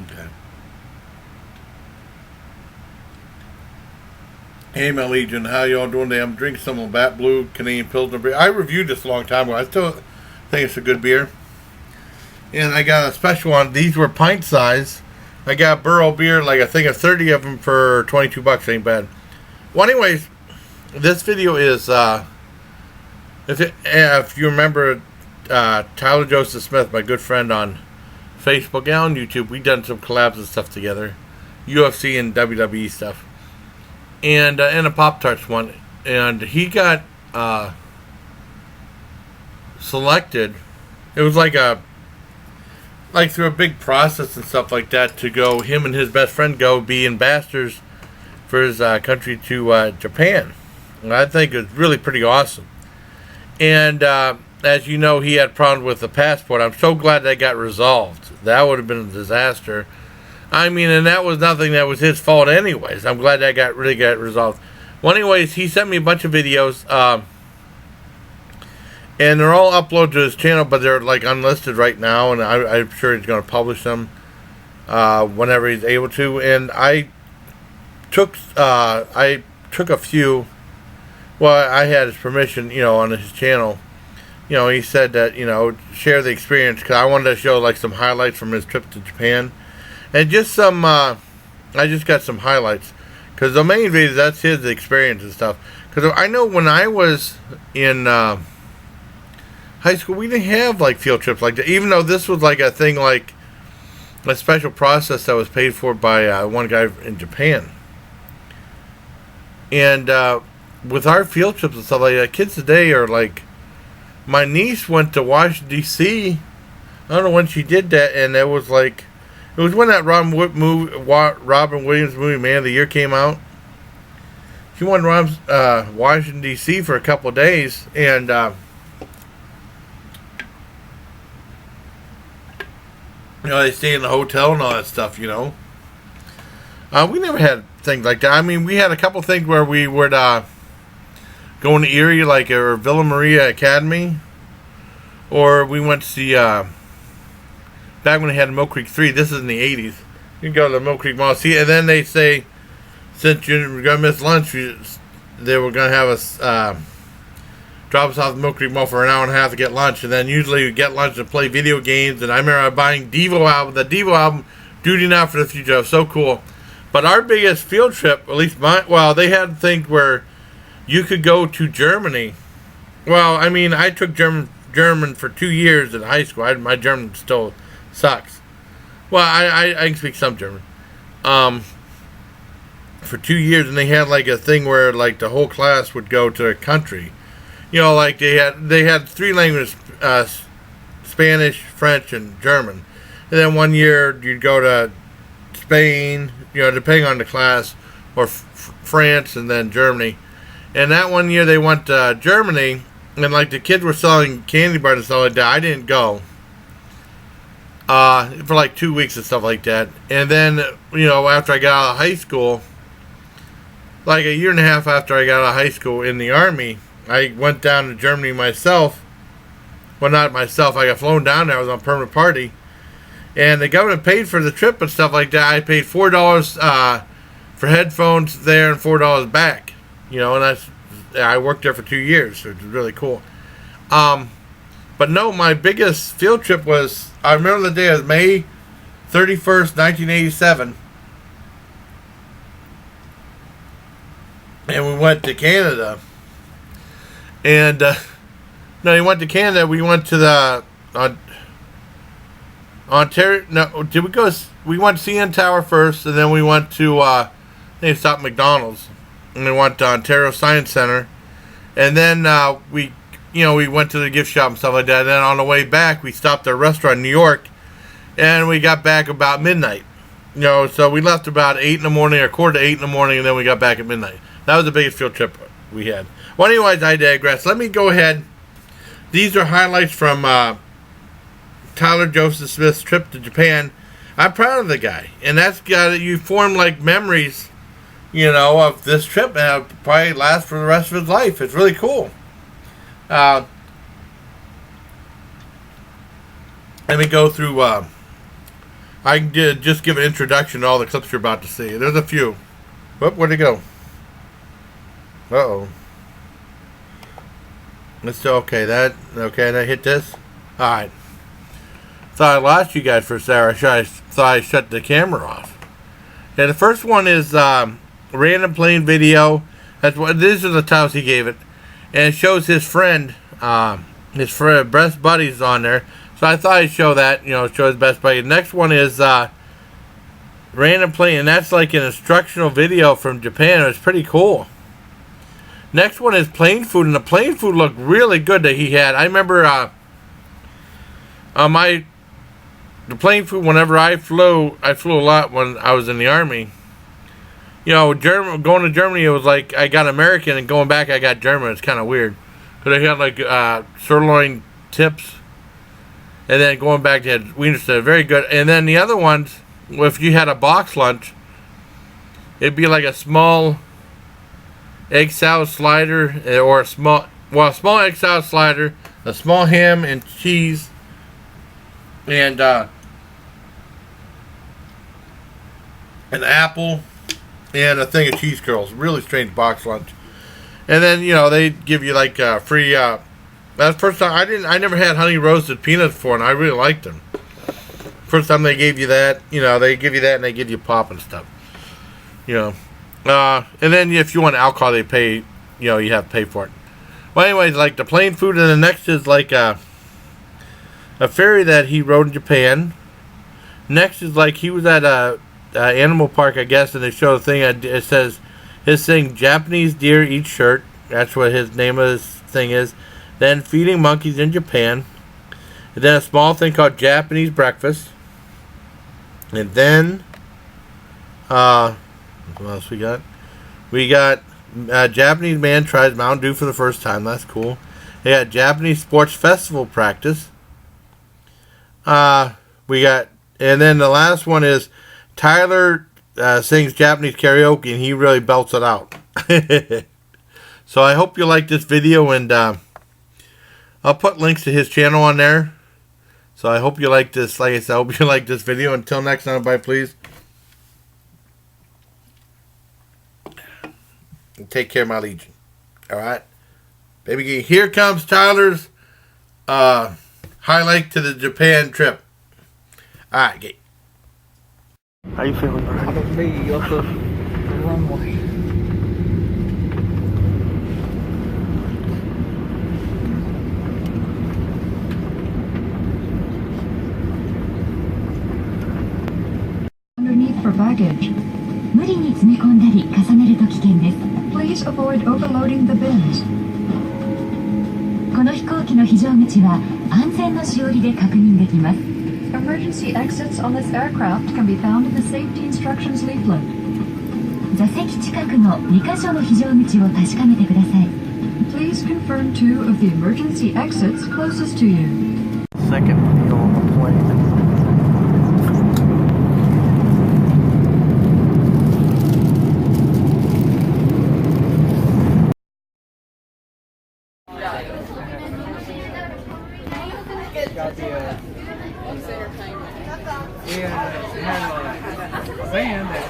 Okay. Hey, my Legion, how y'all doing today? I'm drinking some Labatt Blue Canadian Pilsner beer. I reviewed this a long time ago. I still think it's a good beer. And I got a special one. These were pint size. I got Burrow beer, like I think 30 of them for $22. Ain't bad. Well, anyways, this video is, if you remember Tyler Joseph Smith, my good friend on Facebook and on YouTube, we done some collabs and stuff together. UFC and WWE stuff. And a Pop Tarts one, and he got selected. It was like through a big process and stuff like that to go. Him and his best friend go be ambassadors for his country to Japan. And I think it's really pretty awesome. And as you know, he had problems with the passport. I'm so glad that got resolved. That would have been a disaster. I mean, and that was nothing that was his fault anyways. I'm glad that really got resolved. Well, anyways, he sent me a bunch of videos, and they're all uploaded to his channel, but they're like unlisted right now, and I'm sure he's going to publish them whenever he's able to. And I took a few. Well, I had his permission, on his channel. He said that share the experience, because I wanted to show like some highlights from his trip to Japan. And just some, I just got some highlights. Because the main video, that's his experience and stuff. Because I know when I was in high school, we didn't have, like, field trips like that. Even though this was, like, a thing, like, a special process that was paid for by one guy in Japan. And with our field trips and stuff like that, kids today are, like, my niece went to Washington, D.C. I don't know when she did that, and it was, like, it was when that Robin Williams movie, Man of the Year, came out. She went to Washington, D.C. for a couple of days, and they stayed in the hotel and all that stuff, We never had things like that. I mean, we had a couple things where we would go to Erie, like, or Villa Maria Academy, or we went to see... back when they had Mill Creek 3, this is in the 80s. You can go to the Mill Creek Mall, see, and then they say, since you're going to miss lunch, they were going to have us drop us off at the Mill Creek Mall for an hour and a half to get lunch, and then usually we get lunch and play video games. And I remember buying the Devo album, Duty Now for the Future. It was so cool. But our biggest field trip, at least they had things where you could go to Germany. Well, I mean, I took German for 2 years in high school. My German still sucks. Well, I can speak some German. For 2 years, and they had like a thing where like the whole class would go to a country. Like they had 3 languages: Spanish, French, and German. And then 1 year you'd go to Spain, depending on the class, or France, and then Germany. And that 1 year they went to Germany, and like the kids were selling candy bars and stuff like that. I didn't go. For like 2 weeks and stuff like that. And then, after I got out of high school, like a year and a half after I got out of high school in the Army, I went down to Germany myself. Well, not myself. I got flown down there. I was on permanent party. And the government paid for the trip and stuff like that. I paid $4 for headphones there and $4 back. And I worked there for 2 years, so it was really cool. But no, my biggest field trip was, I remember the day, it was May 31st, 1987. And we went to Canada. And, we went to Canada. We went to the Ontario. No, did we go? We went to CN Tower first, and then we went to, they stopped McDonald's. And we went to Ontario Science Center. And then we went to the gift shop and stuff like that. And then on the way back, we stopped at a restaurant in New York. And we got back about midnight. So we left about 8 in the morning, or quarter to 8 in the morning, and then we got back at midnight. That was the biggest field trip we had. Well, anyways, I digress. Let me go ahead. These are highlights from Tyler Joseph Smith's trip to Japan. I'm proud of the guy. And that's got you form like memories, of this trip. And it'll probably last for the rest of his life. It's really cool. Let me go through I can just give an introduction to all the clips you're about to see. There's a few. Whoop, where'd it go? Uh-oh. Let's do, okay, that hit this? Alright. Thought I lost you guys for a second. I thought I shut the camera off. Yeah, the first one is random playing video. That's what, these are the titles he gave it. And it shows his friend, best buddies on there. So I thought I'd show that, show his best buddy. The next one is random playing, and that's like an instructional video from Japan. It's pretty cool. Next one is plain food, and the plain food looked really good that he had. I remember the plain food, whenever I flew a lot when I was in the Army. Going to Germany, it was like I got American, and going back I got German. It's kind of weird. Because they had like sirloin tips, and then going back they had wiener steak. Very good. And then the other ones, if you had a box lunch, it'd be like a small egg salad slider, or a small egg salad slider, a small ham and cheese, and an apple, and a thing of cheese curls. Really strange box lunch. And then they give you like free. That's the first time I never had honey roasted peanuts before, and I really liked them. First time they gave you that, they give you that, and they give you pop and stuff. And then if you want alcohol, they pay, you have to pay for it. Well, anyways, like the plain food, and the next is like a ferry that he rode in Japan. Next is like he was at a animal park, I guess, and they show the thing. It says his thing, Japanese deer eat shirt. That's what his name of his thing is. Then feeding monkeys in Japan. And then a small thing called Japanese breakfast. And then, what else we got? We got Japanese man tries Mountain Dew for the first time. That's cool. They got Japanese sports festival practice. We got, and then the last one is Tyler sings Japanese karaoke, and he really belts it out. So I hope you like this video, and I'll put links to his channel on there. So I hope you like this. Like I said, I hope you like this video. Until next time, everybody, please. And take care, my legion. Alright? Baby, here comes Tyler's highlight to the Japan trip. Alright, Gate. How you feeling? I'm gonna be up the runway. Underneath for baggage. 無理に詰め込んだり重ねると危険です。Please avoid overloading the bins. この飛行機の非常口は安全のしおりで確認できます。Emergency exits on this aircraft can be found in the safety instructions leaflet. 座席近くの2カ所の非常口を確かめてください。Please confirm 2 of the emergency exits closest to you. Second meal on the plane. Got the had a band that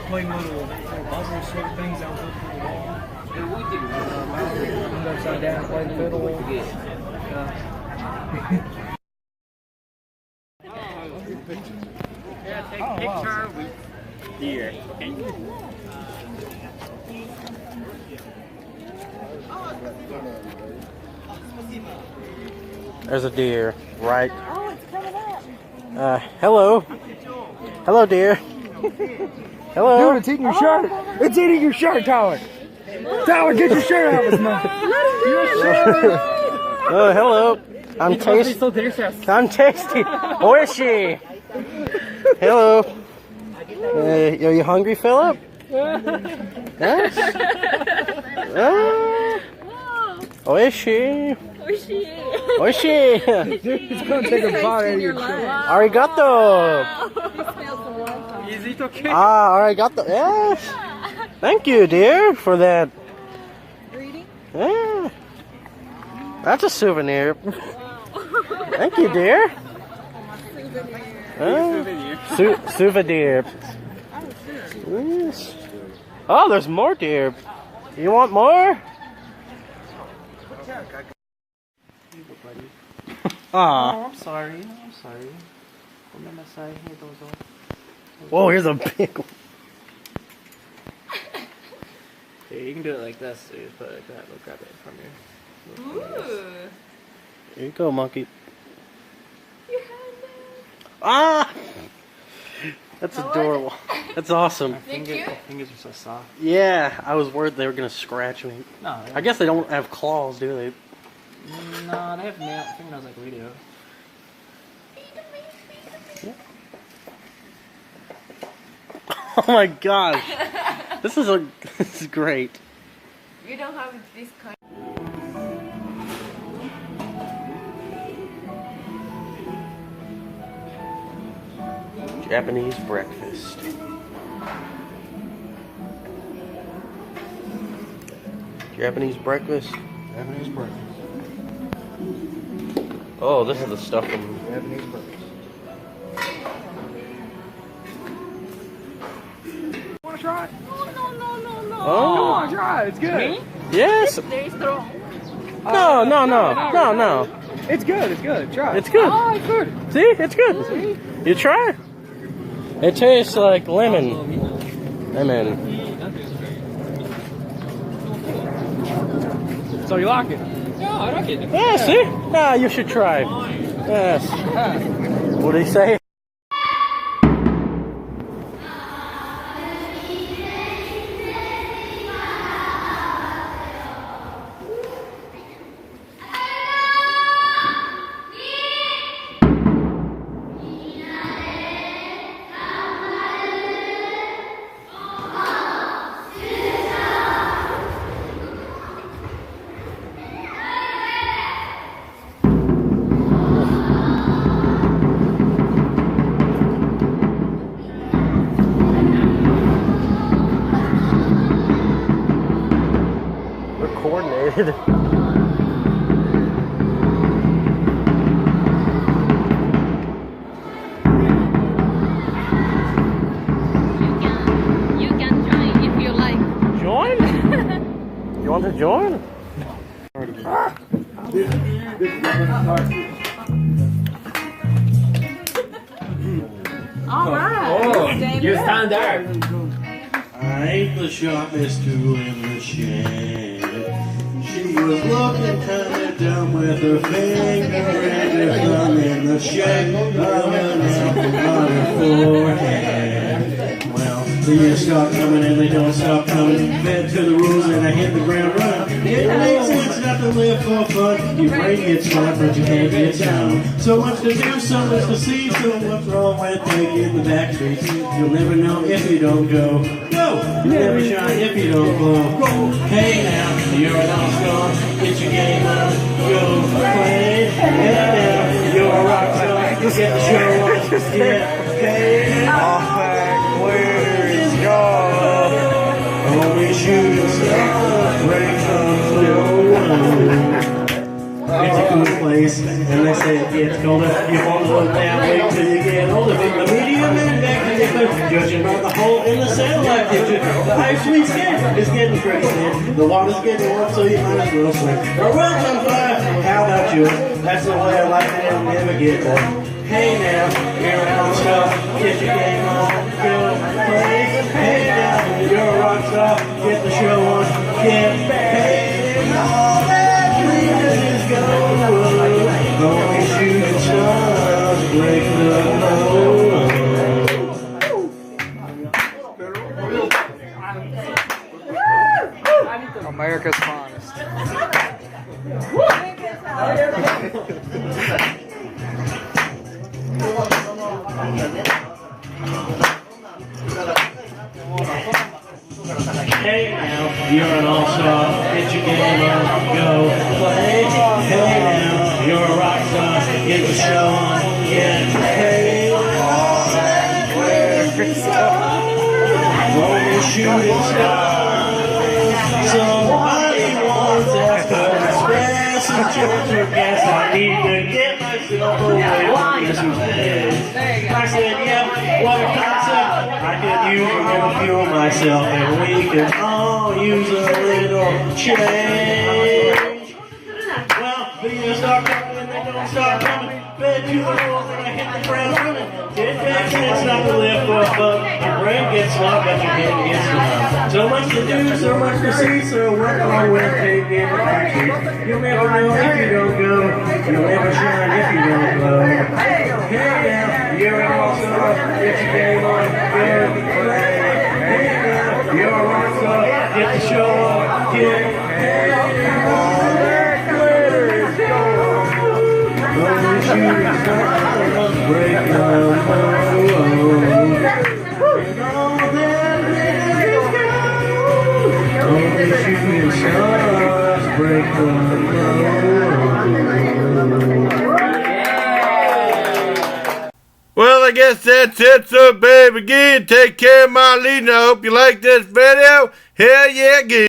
played little bubble sort of things that was up the wall. Went upside down, played the fiddle. Yeah, take a picture with deer. There's a deer, right? Oh, it's coming up. Hello. Hello, deer. Hello. Dude, it's eating your shirt. It's eating your shirt, Tyler. Tyler, get your shirt out of his mouth. Oh, hello. I'm tasty. I'm tasty. Oishi. Hello. Are you hungry, Philip? Yes. Oishi. Oishi. He's gonna take a bite out of your shirt. Arigato. Arigato. Yes. Thank you, dear, for that. Greeting? Yeah. That's a souvenir. Thank you, dear. Souvenir. Oh, there's more deer. You want more? Aw. I'm sorry. Whoa, here's a big one. Here, you can do it like this. So you just put it like that. We'll grab it from here. Ooh. Here you go, monkey. Ah! That's adorable. That's awesome. Fingers are so soft. Yeah, I was worried they were gonna scratch me. No, I guess they don't have claws, do they? No, they have fingernails like we do. Oh my gosh. This is great. We don't have this kind. Japanese breakfast. Japanese breakfast. Japanese breakfast. Oh, this is the stuff from Japanese breakfast. Want to try it? Oh. Come on, try it. It's good. Me? Yes. Very strong. No. It's good. It's good. Try it. It's good. Oh, it's good. See? It's good. See? You try? It tastes like lemon. Lemon. So you like it? Yeah, I like it. Yeah, see? Ah, you should try. Yes. What did he say? Coordinated. You can join if you like. Join? You want to join? All right. You stand there. I ain't the sharpest tool in the shed. She was looking kinda dumb with her finger and her thumb in the shape of an apple on her forehead. Well, the years start coming and they don't stop coming. Fed to the rules and I hit the ground running. It makes sense not to live for fun. Your brain gets smart but you can't get down. So much to do, so much to see. So what's wrong with taking the back streets? You'll never know if you don't go. You never shine if you don't glow. Hey now, you're an all-star. Get your game on, go play. Hey now, you're a rock star. Get the show on, get paid. Where's God? Only shooting stars break from It's a cool place, and they say it gets colder. You won't look that way till you get older. The medium and back to differ, judging by the hole in the satellite picture. The ice we skin is getting pretty thin. The water's getting warm, so you might as well swim. Our world's on fire, how about yours? That's the way I like it, it'll never get done. Hey now, you're an all-star, get your game on, go play. Hey now, you're a rock star, get the show on, get paid. All that glitters is gold. Only shooting stars break the mold. America's finest. Hey now, you're an all-star, get your game on, go play. Hey now, you're a rock star, get the show on, get paid. All that glitters, only shooting stars. Somebody wants after express a chance or gas. I need to get myself away from this place. My said, yeah, what a concept. I could use a little fuel myself, and we could all use a little change. Well, videos start coming and they don't start coming. Fed to the rules and I hit the ground running. It makes sense not to live for a buck. Your brain gets slow, but your head gets numb. So much to do, so much to see, so work on with taking the pictures. You'll never know if you don't go. You'll never shine if you don't glow. Hey now, you're an all-star. Get your game on, good play. Hey now, you're a rock star. Get the show on, get hey now. Shooting stars break the moon. And all that is gold. Only shooting stars break the moon. Well, I guess that's it. So, baby, again, take care of my leading. I hope you like this video. Hell yeah, good.